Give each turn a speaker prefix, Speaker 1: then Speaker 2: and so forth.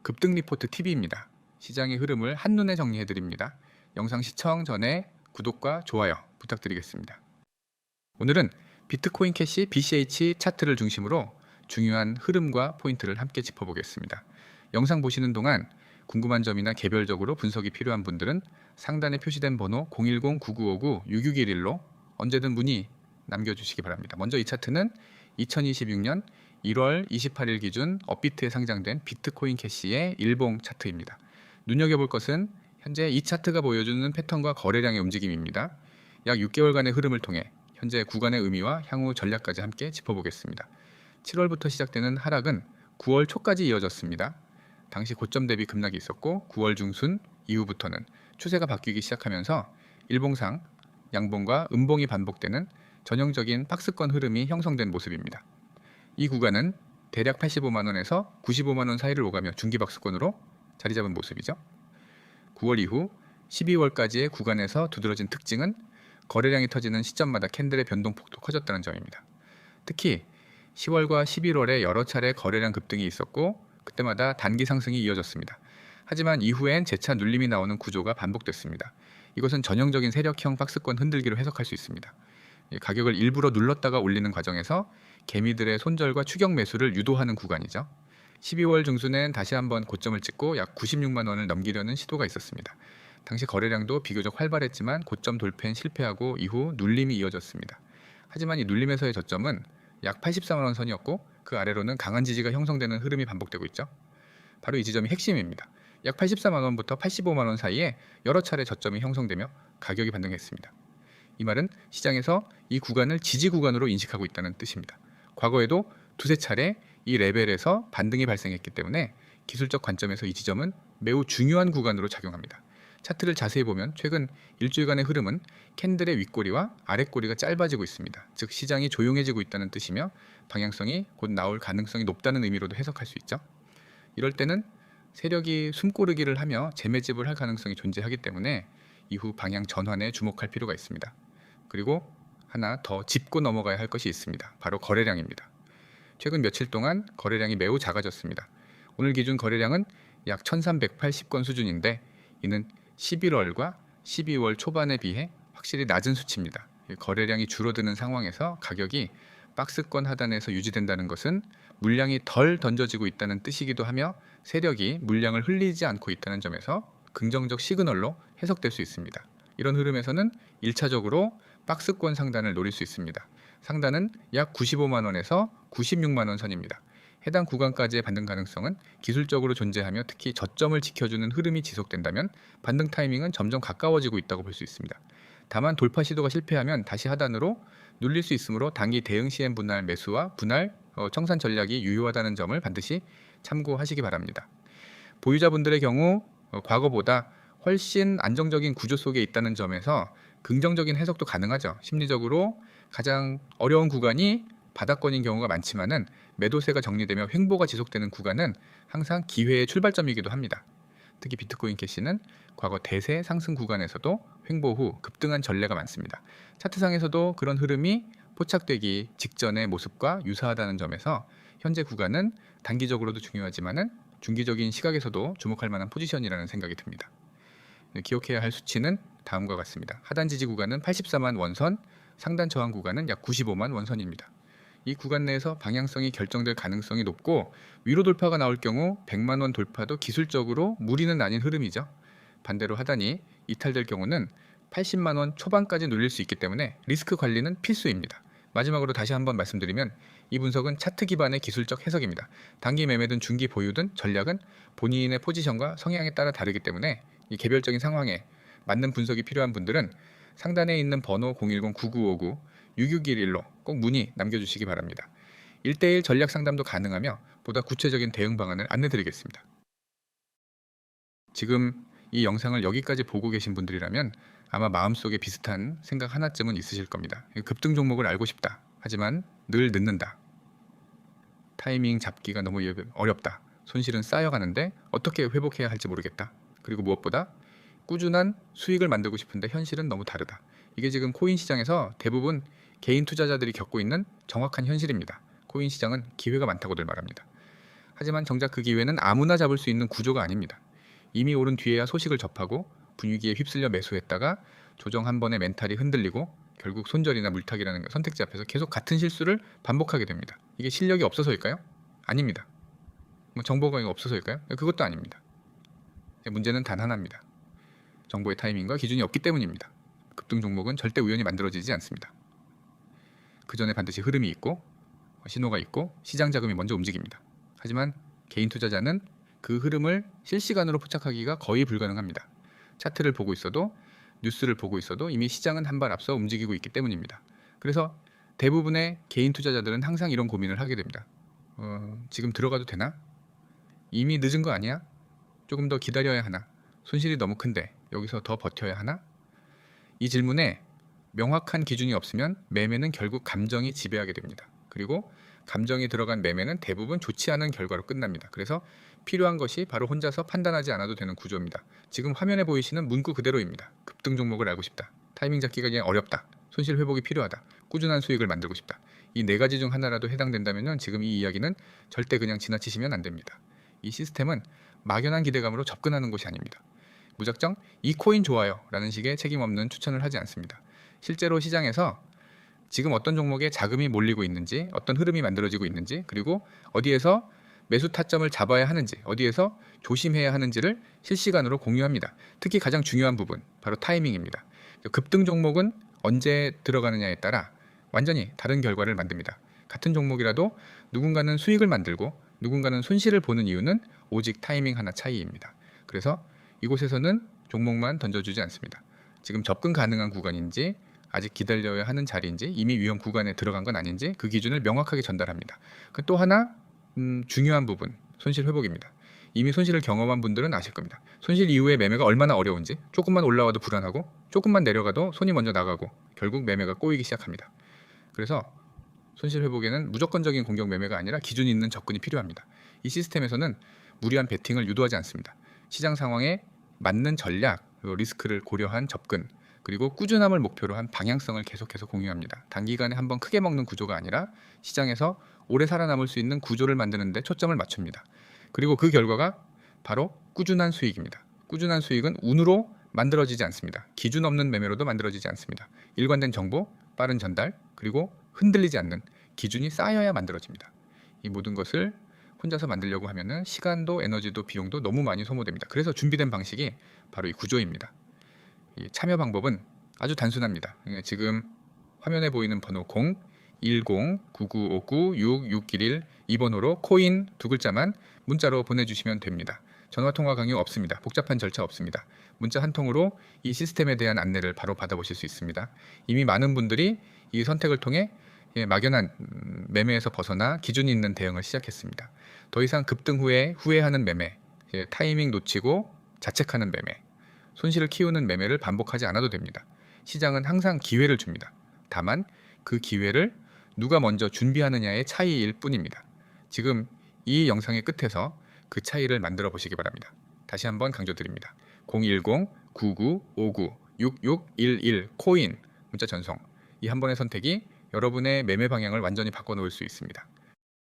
Speaker 1: 급등 리포트 TV입니다. 시장의 흐름을 한눈에 정리해드립니다. 영상 시청 전에 구독과 좋아요 부탁드리겠습니다. 오늘은 비트코인 캐시 BCH 차트를 중심으로 중요한 흐름과 포인트를 함께 짚어보겠습니다. 영상 보시는 동안 궁금한 점이나 개별적으로 분석이 필요한 분들은 상단에 표시된 번호 010-9959-6611로 언제든 문의 남겨주시기 바랍니다. 먼저 이 차트는 2026년 1월 28일 기준 업비트에 상장된 비트코인 캐시의 일봉 차트입니다. 눈여겨볼 것은 현재 이 차트가 보여주는 패턴과 거래량의 움직임입니다. 약 6개월간의 흐름을 통해 현재 구간의 의미와 향후 전략까지 함께 짚어보겠습니다. 7월부터 시작되는 하락은 9월 초까지 이어졌습니다. 당시 고점 대비 급락이 있었고 9월 중순 이후부터는 추세가 바뀌기 시작하면서 일봉상 양봉과 음봉이 반복되는 전형적인 박스권 흐름이 형성된 모습입니다. 이 구간은 대략 85만원에서 95만원 사이를 오가며 중기박스권으로 자리 잡은 모습이죠. 9월 이후 12월까지의 구간에서 두드러진 특징은 거래량이 터지는 시점마다 캔들의 변동폭도 커졌다는 점입니다. 특히 10월과 11월에 여러 차례 거래량 급등이 있었고 그때마다 단기 상승이 이어졌습니다. 하지만 이후엔 재차 눌림이 나오는 구조가 반복됐습니다. 이것은 전형적인 세력형 박스권 흔들기로 해석할 수 있습니다. 가격을 일부러 눌렀다가 올리는 과정에서 개미들의 손절과 추격 매수를 유도하는 구간이죠. 12월 중순엔 다시 한번 고점을 찍고 약 96만 원을 넘기려는 시도가 있었습니다. 당시 거래량도 비교적 활발했지만 고점 돌파엔 실패하고 이후 눌림이 이어졌습니다. 하지만 이 눌림에서의 저점은 약 84만 원 선이었고 그 아래로는 강한 지지가 형성되는 흐름이 반복되고 있죠. 바로 이 지점이 핵심입니다. 약 84만 원부터 85만 원 사이에 여러 차례 저점이 형성되며 가격이 반등했습니다. 이 말은 시장에서 이 구간을 지지 구간으로 인식하고 있다는 뜻입니다. 과거에도 두세 차례 이 레벨에서 반등이 발생했기 때문에 기술적 관점에서 이 지점은 매우 중요한 구간으로 작용합니다. 차트를 자세히 보면 최근 일주일간의 흐름은 캔들의 윗꼬리와 아랫꼬리가 짧아지고 있습니다. 즉 시장이 조용해지고 있다는 뜻이며 방향성이 곧 나올 가능성이 높다는 의미로도 해석할 수 있죠. 이럴 때는 세력이 숨고르기를 하며 재매집을 할 가능성이 존재하기 때문에 이후 방향 전환에 주목할 필요가 있습니다. 그리고 하나 더 짚고 넘어가야 할 것이 있습니다. 바로 거래량입니다. 최근 며칠 동안 거래량이 매우 작아졌습니다. 오늘 기준 거래량은 약 1380건 수준인데 이는 11월과 12월 초반에 비해 확실히 낮은 수치입니다. 거래량이 줄어드는 상황에서 가격이 박스권 하단에서 유지된다는 것은 물량이 덜 던져지고 있다는 뜻이기도 하며 세력이 물량을 흘리지 않고 있다는 점에서 긍정적 시그널로 해석될 수 있습니다. 이런 흐름에서는 1차적으로 박스권 상단을 노릴 수 있습니다. 상단은 약 95만 원에서 96만 원 선입니다. 해당 구간까지의 반등 가능성은 기술적으로 존재하며 특히 저점을 지켜주는 흐름이 지속된다면 반등 타이밍은 점점 가까워지고 있다고 볼 수 있습니다. 다만 돌파 시도가 실패하면 다시 하단으로 눌릴 수 있으므로 단기 대응 시행 분할 매수와 분할 청산 전략이 유효하다는 점을 반드시 참고하시기 바랍니다. 보유자분들의 경우 과거보다 훨씬 안정적인 구조 속에 있다는 점에서 긍정적인 해석도 가능하죠. 심리적으로 가장 어려운 구간이 바닥권인 경우가 많지만은 매도세가 정리되며 횡보가 지속되는 구간은 항상 기회의 출발점이기도 합니다. 특히 비트코인 캐시는 과거 대세 상승 구간에서도 횡보 후 급등한 전례가 많습니다. 차트상에서도 그런 흐름이 포착되기 직전의 모습과 유사하다는 점에서 현재 구간은 단기적으로도 중요하지만은 중기적인 시각에서도 주목할 만한 포지션이라는 생각이 듭니다. 기억해야 할 수치는 다음과 같습니다. 하단 지지 구간은 84만 원선, 상단 저항 구간은 약 95만 원선입니다. 이 구간 내에서 방향성이 결정될 가능성이 높고 위로 돌파가 나올 경우 100만 원 돌파도 기술적으로 무리는 아닌 흐름이죠. 반대로 하단이 이탈될 경우는 80만 원 초반까지 눌릴 수 있기 때문에 리스크 관리는 필수입니다. 마지막으로 다시 한번 말씀드리면 이 분석은 차트 기반의 기술적 해석입니다. 단기 매매든 중기 보유든 전략은 본인의 포지션과 성향에 따라 다르기 때문에 이 개별적인 상황에 맞는 분석이 필요한 분들은 상단에 있는 번호 010-9959-6611로 꼭 문의 남겨주시기 바랍니다. 1:1 전략 상담도 가능하며 보다 구체적인 대응 방안을 안내드리겠습니다. 지금 이 영상을 여기까지 보고 계신 분들이라면 아마 마음속에 비슷한 생각 하나쯤은 있으실 겁니다. 급등 종목을 알고 싶다. 하지만 늘 늦는다. 타이밍 잡기가 너무 어렵다. 손실은 쌓여가는데 어떻게 회복해야 할지 모르겠다. 그리고 무엇보다 꾸준한 수익을 만들고 싶은데 현실은 너무 다르다. 이게 지금 코인 시장에서 대부분 개인 투자자들이 겪고 있는 정확한 현실입니다. 코인 시장은 기회가 많다고들 말합니다. 하지만 정작 그 기회는 아무나 잡을 수 있는 구조가 아닙니다. 이미 오른 뒤에야 소식을 접하고 분위기에 휩쓸려 매수했다가 조정 한 번에 멘탈이 흔들리고 결국 손절이나 물타기라는 선택지 앞에서 계속 같은 실수를 반복하게 됩니다. 이게 실력이 없어서일까요? 아닙니다. 뭐 정보가 없어서일까요? 그것도 아닙니다. 문제는 단 하나입니다. 정보의 타이밍과 기준이 없기 때문입니다. 급등 종목은 절대 우연히 만들어지지 않습니다. 그 전에 반드시 흐름이 있고 신호가 있고 시장 자금이 먼저 움직입니다. 하지만 개인 투자자는 그 흐름을 실시간으로 포착하기가 거의 불가능합니다. 차트를 보고 있어도 뉴스를 보고 있어도 이미 시장은 한 발 앞서 움직이고 있기 때문입니다. 그래서 대부분의 개인 투자자들은 항상 이런 고민을 하게 됩니다. 지금 들어가도 되나? 이미 늦은 거 아니야? 조금 더 기다려야 하나? 손실이 너무 큰데 여기서 더 버텨야 하나? 이 질문에 명확한 기준이 없으면 매매는 결국 감정이 지배하게 됩니다. 그리고 감정이 들어간 매매는 대부분 좋지 않은 결과로 끝납니다. 그래서 필요한 것이 바로 혼자서 판단하지 않아도 되는 구조입니다. 지금 화면에 보이시는 문구 그대로입니다. 급등 종목을 알고 싶다. 타이밍 잡기가 그냥 어렵다. 손실 회복이 필요하다. 꾸준한 수익을 만들고 싶다. 이 네 가지 중 하나라도 해당된다면 지금 이 이야기는 절대 그냥 지나치시면 안 됩니다. 이 시스템은 막연한 기대감으로 접근하는 것이 아닙니다. 무작정 이 코인 좋아요 라는 식의 책임 없는 추천을 하지 않습니다. 실제로 시장에서 지금 어떤 종목에 자금이 몰리고 있는지, 어떤 흐름이 만들어지고 있는지, 그리고 어디에서 매수 타점을 잡아야 하는지, 어디에서 조심해야 하는지를 실시간으로 공유합니다. 특히 가장 중요한 부분, 바로 타이밍입니다. 급등 종목은 언제 들어가느냐에 따라 완전히 다른 결과를 만듭니다. 같은 종목이라도 누군가는 수익을 만들고 누군가는 손실을 보는 이유는 오직 타이밍 하나 차이입니다. 그래서 이곳에서는 종목만 던져주지 않습니다. 지금 접근 가능한 구간인지, 아직 기다려야 하는 자리인지, 이미 위험 구간에 들어간 건 아닌지 그 기준을 명확하게 전달합니다. 또 하나 중요한 부분, 손실 회복입니다. 이미 손실을 경험한 분들은 아실 겁니다. 손실 이후에 매매가 얼마나 어려운지, 조금만 올라와도 불안하고 조금만 내려가도 손이 먼저 나가고 결국 매매가 꼬이기 시작합니다. 그래서 손실 회복에는 무조건적인 공격 매매가 아니라 기준이 있는 접근이 필요합니다. 이 시스템에서는 무리한 베팅을 유도하지 않습니다. 시장 상황에 맞는 전략, 리스크를 고려한 접근, 그리고 꾸준함을 목표로 한 방향성을 계속해서 공유합니다. 단기간에 한번 크게 먹는 구조가 아니라 시장에서 오래 살아남을 수 있는 구조를 만드는 데 초점을 맞춥니다. 그리고 그 결과가 바로 꾸준한 수익입니다. 꾸준한 수익은 운으로 만들어지지 않습니다. 기준 없는 매매로도 만들어지지 않습니다. 일관된 정보, 빠른 전달, 그리고 흔들리지 않는 기준이 쌓여야 만들어집니다. 이 모든 것을 혼자서 만들려고 하면은 시간도 에너지도 비용도 너무 많이 소모됩니다. 그래서 준비된 방식이 바로 이 구조입니다. 이 참여 방법은 아주 단순합니다. 지금 화면에 보이는 번호 010-9959-6611 이 번호로 코인 두 글자만 문자로 보내주시면 됩니다. 전화통화 강요 없습니다. 복잡한 절차 없습니다. 문자 한 통으로 이 시스템에 대한 안내를 바로 받아보실 수 있습니다. 이미 많은 분들이 이 선택을 통해 막연한 매매에서 벗어나 기준이 있는 대응을 시작했습니다. 더 이상 급등 후에 후회하는 매매, 타이밍 놓치고 자책하는 매매, 손실을 키우는 매매를 반복하지 않아도 됩니다. 시장은 항상 기회를 줍니다. 다만 그 기회를 누가 먼저 준비하느냐의 차이일 뿐입니다. 지금 이 영상의 끝에서 그 차이를 만들어 보시기 바랍니다. 다시 한번 강조드립니다. 010-9959-6611 코인 문자 전송, 이 한 번의 선택이 여러분의 매매 방향을 완전히 바꿔놓을 수 있습니다.